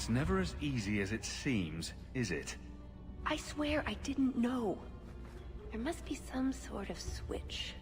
It's never as easy as it seems, is it? I swear I didn't know. There must be some sort of switch.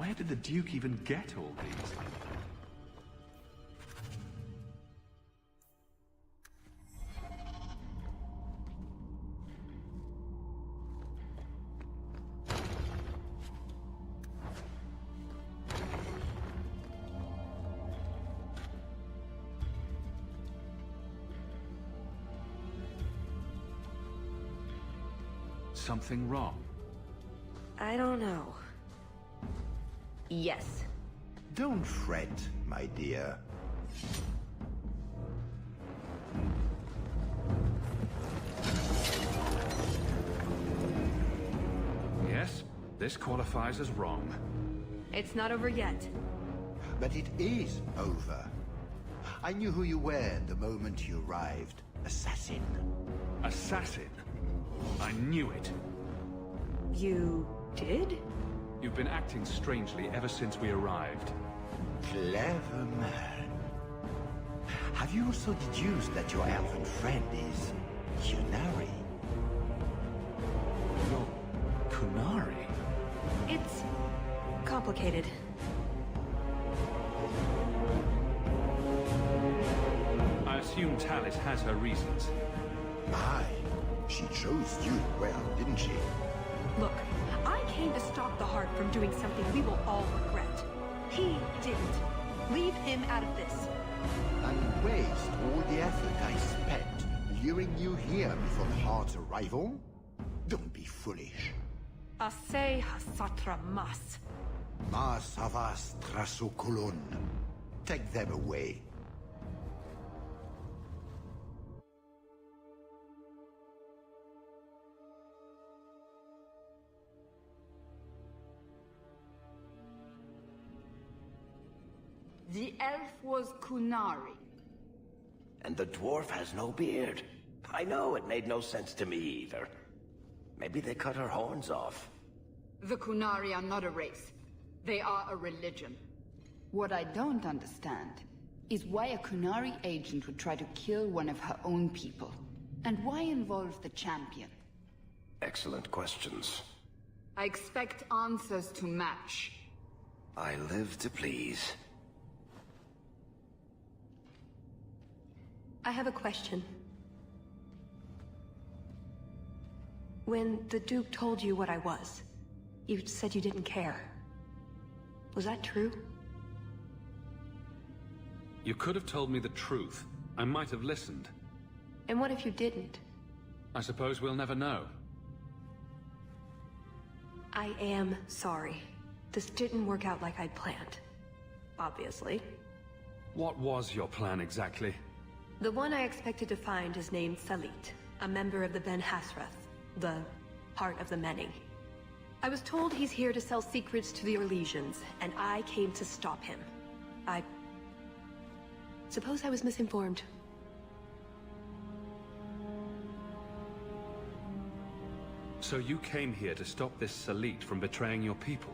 Where did the Duke even get all these? Something wrong? I don't know. Yes. Don't fret, my dear. Yes, this qualifies as wrong. It's not over yet. But it is over. I knew who you were the moment you arrived. Assassin. Assassin? I knew it. You did? You've been acting strangely ever since we arrived. Clever man. Have you also deduced that your elven friend is Kunari? You're Kunari? It's complicated. I assume Talis has her reasons. My, she chose you well, didn't she? Look, I came to stop the Heart from doing something we will all regret. He didn't. Leave him out of this. And waste all the effort I spent luring you here before the Heart's arrival? Don't be foolish. Ase hasatra mas. Mas havas trasukulun. Take them away. The elf was Kunari. And the dwarf has no beard. I know, it made no sense to me either. Maybe they cut her horns off. The Kunari are not a race. They are a religion. What I don't understand is why a Kunari agent would try to kill one of her own people. And why involve the champion? Excellent questions. I expect answers to match. I live to please. I have a question. When the Duke told you what I was, you said you didn't care. Was that true? You could have told me the truth. I might have listened. And what if you didn't? I suppose we'll never know. I am sorry. This didn't work out like I'd planned. Obviously. What was your plan exactly? The one I expected to find is named Salit, a member of the Ben Hasrath, the Heart of the Many. I was told he's here to sell secrets to the Orlesians, and I came to stop him. I suppose I was misinformed. So you came here to stop this Salit from betraying your people?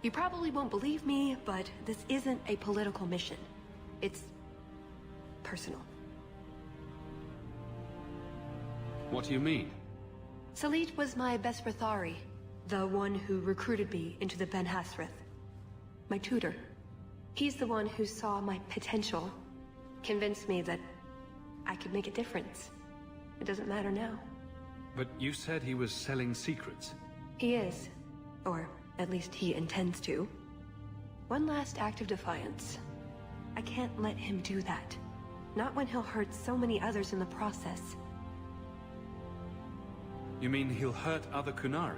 You probably won't believe me, but this isn't a political mission. It's personal. What do you mean? Salit was my best Rathari, the one who recruited me into the Ben Hasrath. My tutor. He's the one who saw my potential, convinced me that I could make a difference. It doesn't matter now. But you said he was selling secrets. He is. Or at least he intends to. One last act of defiance. I can't let him do that. Not when he'll hurt so many others in the process. You mean he'll hurt other Kunari?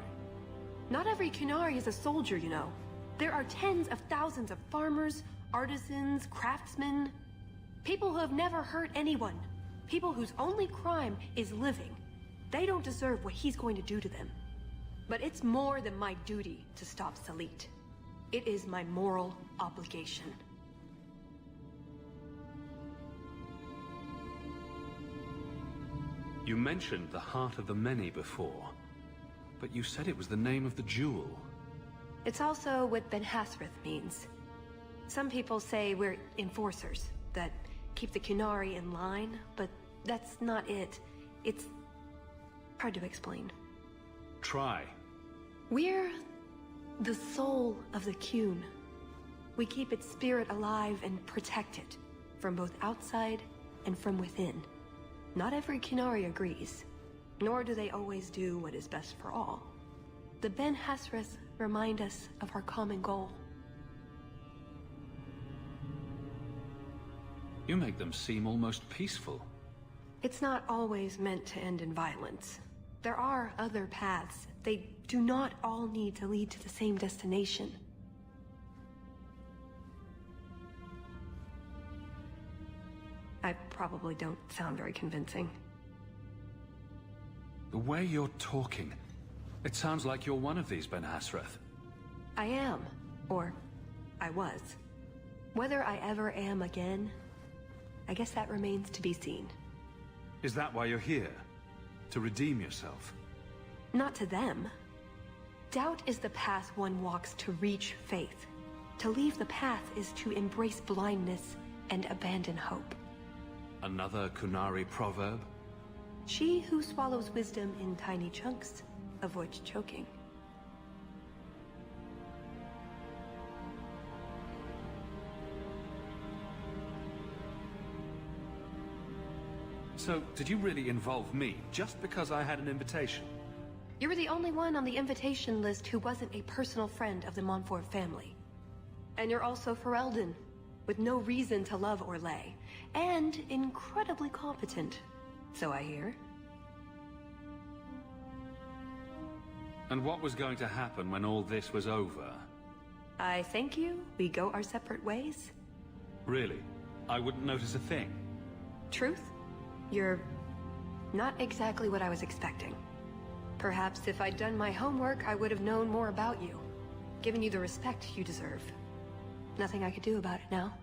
Not every Kunari is a soldier, you know. There are tens of thousands of farmers, artisans, craftsmen. People who have never hurt anyone. People whose only crime is living. They don't deserve what he's going to do to them. But it's more than my duty to stop Salit. It is my moral obligation. You mentioned the Heart of the Many before, but you said it was the name of the jewel. It's also what Ben Hasrath means. Some people say we're enforcers, that keep the Kunari in line, but that's not it. It's hard to explain. Try. We're The soul of the Qun. We keep its spirit alive and protect it, from both outside and from within. Not every Qunari agrees, nor do they always do what is best for all. The Ben Hasras remind us of our common goal. You make them seem almost peaceful. It's not always meant to end in violence. There are other paths. They do not all need to lead to the same destination. I probably don't sound very convincing. The way you're talking, it sounds like you're one of these Ben Hasrath. I am. Or, I was. Whether I ever am again, I guess that remains to be seen. Is that why you're here? To redeem yourself? Not to them. Doubt is the path one walks to reach faith. To leave the path is to embrace blindness and abandon hope. Another Qunari proverb? She who swallows wisdom in tiny chunks avoids choking. So, did you really involve me just because I had an invitation? You were the only one on the invitation list who wasn't a personal friend of the Montfort family. And you're also Ferelden, with no reason to love Orlais, and incredibly competent, so I hear. And what was going to happen when all this was over? I thank you, we go our separate ways. Really? I wouldn't notice a thing? Truth? You're not exactly what I was expecting. Perhaps if I'd done my homework, I would have known more about you, given you the respect you deserve. Nothing I could do about it now.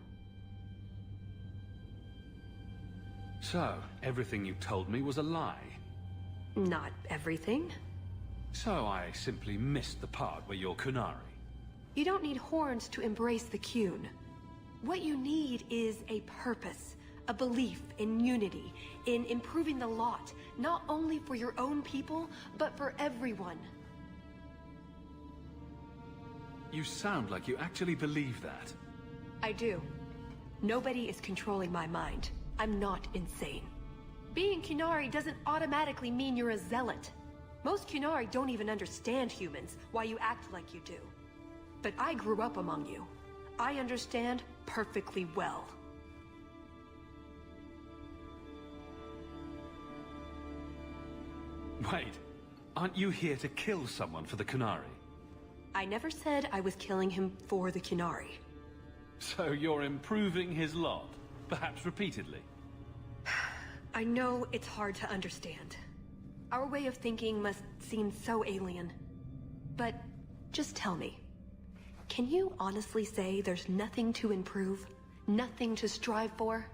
So, everything you told me was a lie? Not everything. So I simply missed the part where you're Qunari? You don't need horns to embrace the Qun. What you need is a purpose, a belief in unity, in improving the lot, not only for your own people, but for everyone. You sound like you actually believe that. I do. Nobody is controlling my mind. I'm not insane. Being Qunari doesn't automatically mean you're a zealot. Most Qunari don't even understand humans, why you act like you do. But I grew up among you. I understand perfectly well. Wait, aren't you here to kill someone for the Qunari? I never said I was killing him for the Qunari. So you're improving his lot, perhaps repeatedly? I know it's hard to understand. Our way of thinking must seem so alien. But just tell me, can you honestly say there's nothing to improve? Nothing to strive for?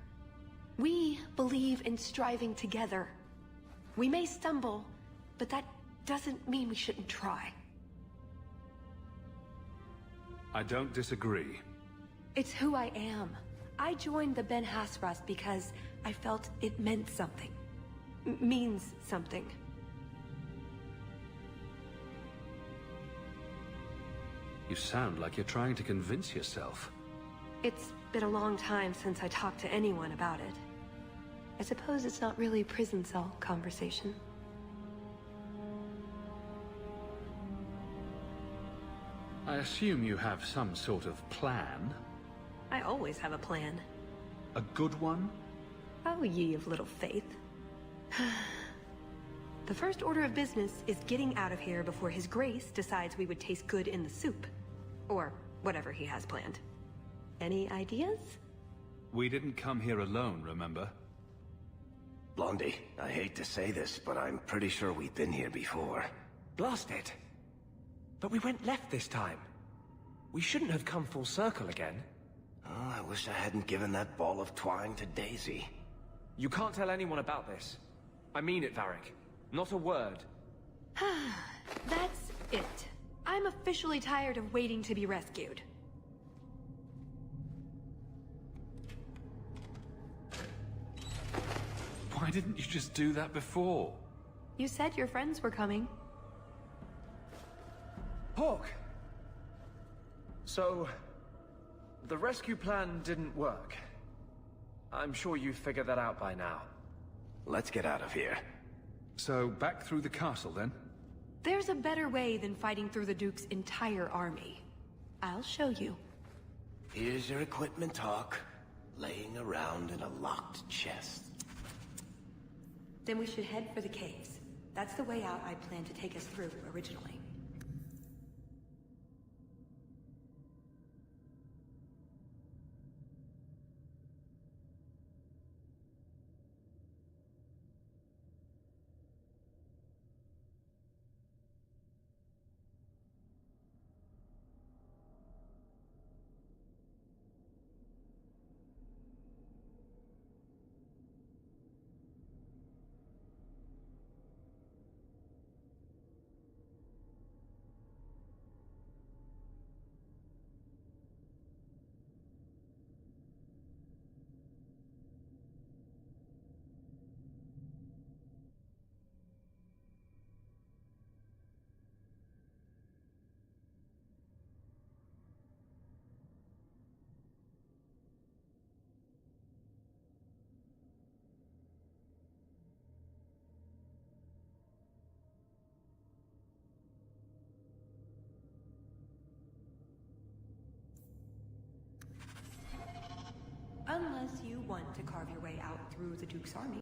We believe in striving together. We may stumble, but that doesn't mean we shouldn't try. I don't disagree. It's who I am. I joined the Ben Hasras because I felt it meant something. Means something. You sound like you're trying to convince yourself. It's been a long time since I talked to anyone about it. I suppose it's not really prison cell conversation. I assume you have some sort of plan? I always have a plan. A good one? Oh, ye of little faith. The first order of business is getting out of here before His Grace decides we would taste good in the soup. Or whatever he has planned. Any ideas? We didn't come here alone, remember? Blondie, I hate to say this, but I'm pretty sure we've been here before. Blast it. But we went left this time. We shouldn't have come full circle again. Oh, I wish I hadn't given that ball of twine to Daisy. You can't tell anyone about this. I mean it, Varric. Not a word. That's it. I'm officially tired of waiting to be rescued. Why didn't you just do that before? You said your friends were coming. Hawk! So, the rescue plan didn't work. I'm sure you figured that out by now. Let's get out of here. So, back through the castle, then? There's a better way than fighting through the Duke's entire army. I'll show you. Here's your equipment talk, laying around in a locked chest. Then we should head for the caves. That's the way out I planned to take us through originally. Unless you want to carve your way out through the Duke's army.